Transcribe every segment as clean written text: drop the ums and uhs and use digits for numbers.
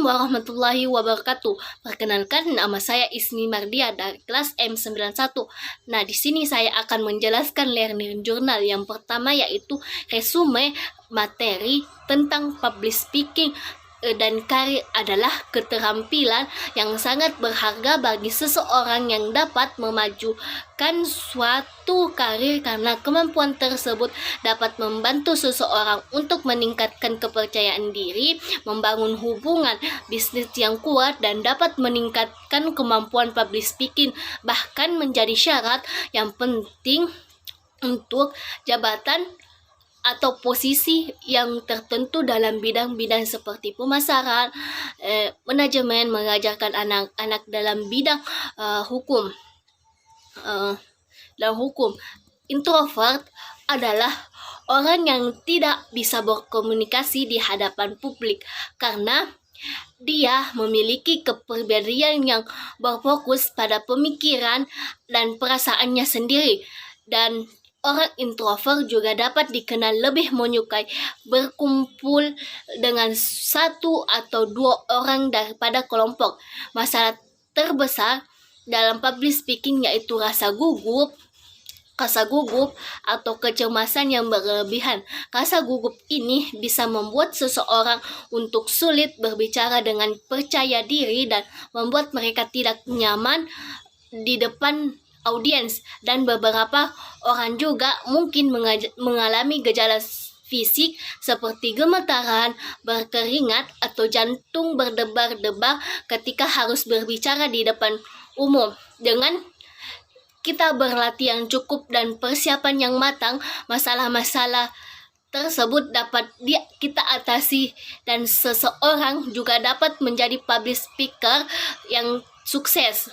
warahmatullahi wabarakatuh. Perkenalkan, nama saya Ismi Mardia dari kelas M91. Nah, di sini saya akan menjelaskan learning journal yang pertama, yaitu resume materi tentang public speaking dan karir adalah keterampilan yang sangat berharga bagi seseorang yang dapat memajukan suatu karir karena kemampuan tersebut dapat membantu seseorang untuk meningkatkan kepercayaan diri, membangun hubungan bisnis yang kuat, dan dapat meningkatkan kemampuan public speaking, bahkan menjadi syarat yang penting untuk jabatan atau posisi yang tertentu dalam bidang-bidang seperti pemasaran, manajemen, mengajarkan anak-anak dalam bidang hukum. Introvert adalah orang yang tidak bisa berkomunikasi di hadapan publik karena dia memiliki kepribadian yang berfokus pada pemikiran dan perasaannya sendiri, dan orang introvert juga dapat dikenal lebih menyukai berkumpul dengan satu atau dua orang daripada kelompok. Masalah terbesar dalam public speaking yaitu rasa gugup atau kecemasan yang berlebihan. Rasa gugup ini bisa membuat seseorang untuk sulit berbicara dengan percaya diri dan membuat mereka tidak nyaman di depan audiens, dan beberapa orang juga mungkin mengalami gejala fisik seperti gemetaran, berkeringat, atau jantung berdebar-debar ketika harus berbicara di depan umum. Dengan kita berlatih yang cukup dan persiapan yang matang, masalah-masalah tersebut dapat kita atasi, dan seseorang juga dapat menjadi public speaker yang sukses.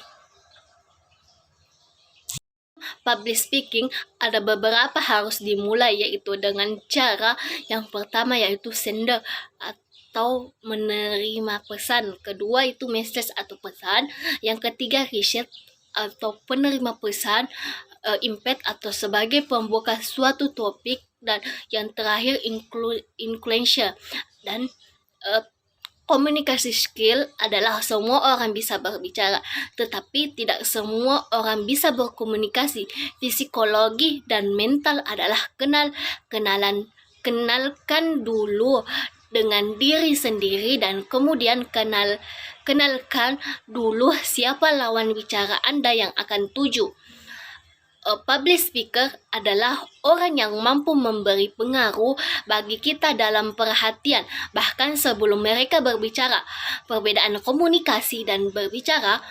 Public speaking ada beberapa harus dimulai, yaitu dengan cara yang pertama yaitu sender atau menerima pesan, kedua itu message atau pesan, yang ketiga receive atau penerima pesan, impact atau sebagai pembuka suatu topik, dan yang terakhir inclusion. Dan komunikasi skill adalah semua orang bisa berbicara, tetapi tidak semua orang bisa berkomunikasi. Psikologi dan mental adalah kenalkan dulu dengan diri sendiri, dan kemudian kenalkan dulu siapa lawan bicara Anda yang akan tuju. Public speaker adalah orang yang mampu memberi pengaruh bagi kita dalam perhatian, bahkan sebelum mereka berbicara. Perbedaan komunikasi dan berbicara.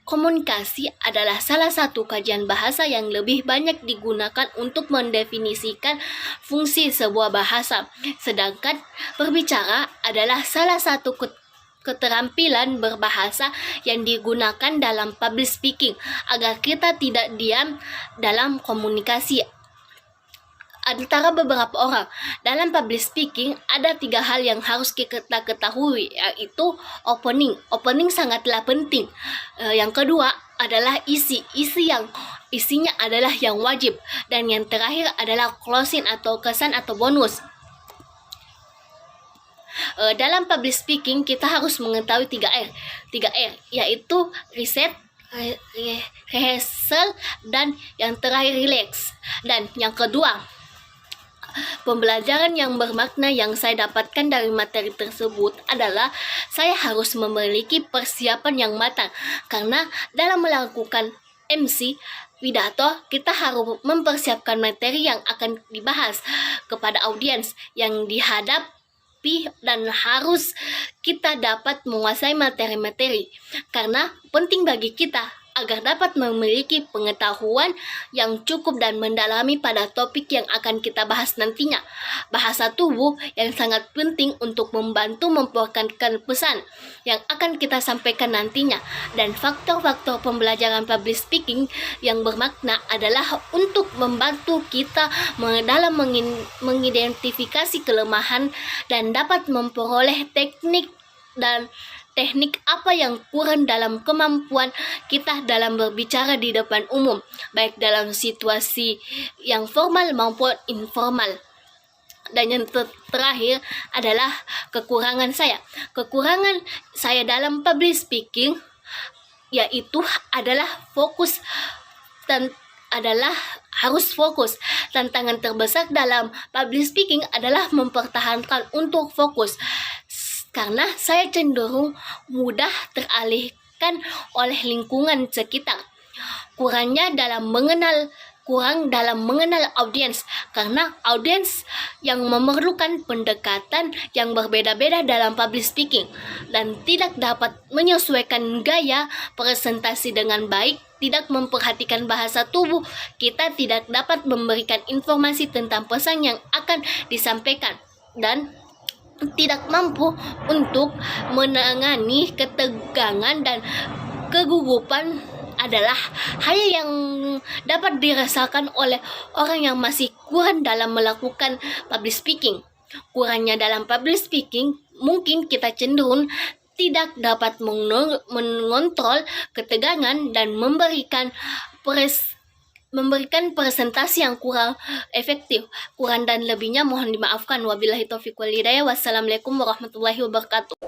Komunikasi adalah salah satu kajian bahasa yang lebih banyak digunakan untuk mendefinisikan fungsi sebuah bahasa, sedangkan berbicara adalah salah satu keterampilan berbahasa yang digunakan dalam public speaking agar kita tidak diam dalam komunikasi antara beberapa orang. Dalam public speaking ada 3 hal yang harus kita ketahui, yaitu opening. Opening sangatlah penting. Yang kedua adalah isinya adalah yang wajib, dan yang terakhir adalah closing atau kesan atau bonus. Dalam public speaking kita harus mengetahui 3R, yaitu riset, rehearsal, dan yang terakhir relax. Dan yang kedua, pembelajaran yang bermakna yang saya dapatkan dari materi tersebut adalah saya harus memiliki persiapan yang matang, karena dalam melakukan MC pidato kita harus mempersiapkan materi yang akan dibahas kepada audiens yang dihadapi, dan harus kita dapat menguasai materi-materi karena penting bagi kita agar dapat memiliki pengetahuan yang cukup dan mendalami pada topik yang akan kita bahas nantinya. Bahasa tubuh yang sangat penting untuk membantu memperkenalkan pesan yang akan kita sampaikan nantinya, dan faktor-faktor pembelajaran public speaking yang bermakna adalah untuk membantu kita dalam mengidentifikasi kelemahan dan dapat memperoleh teknik apa yang kurang dalam kemampuan kita dalam berbicara di depan umum, baik dalam situasi yang formal maupun informal. Dan yang terakhir adalah kekurangan saya. Kekurangan saya dalam public speaking yaitu adalah fokus dan adalah harus fokus. Tantangan terbesar dalam public speaking adalah mempertahankan untuk fokus. Karena saya cenderung mudah teralihkan oleh lingkungan sekitar. Kurang dalam mengenal audiens, karena audiens yang memerlukan pendekatan yang berbeda-beda dalam public speaking dan tidak dapat menyesuaikan gaya presentasi dengan baik, tidak memperhatikan bahasa tubuh, kita tidak dapat memberikan informasi tentang pesan yang akan disampaikan, dan tidak mampu untuk menangani ketegangan dan kegugupan adalah hal yang dapat dirasakan oleh orang yang masih kurang dalam melakukan public speaking. Kurangnya dalam public speaking, mungkin kita cenderung tidak dapat mengontrol ketegangan dan memberikan presentasi yang kurang efektif. Kurang dan lebihnya mohon dimaafkan. Wabillahi taufiq wal hidayah. Wassalamualaikum warahmatullahi wabarakatuh.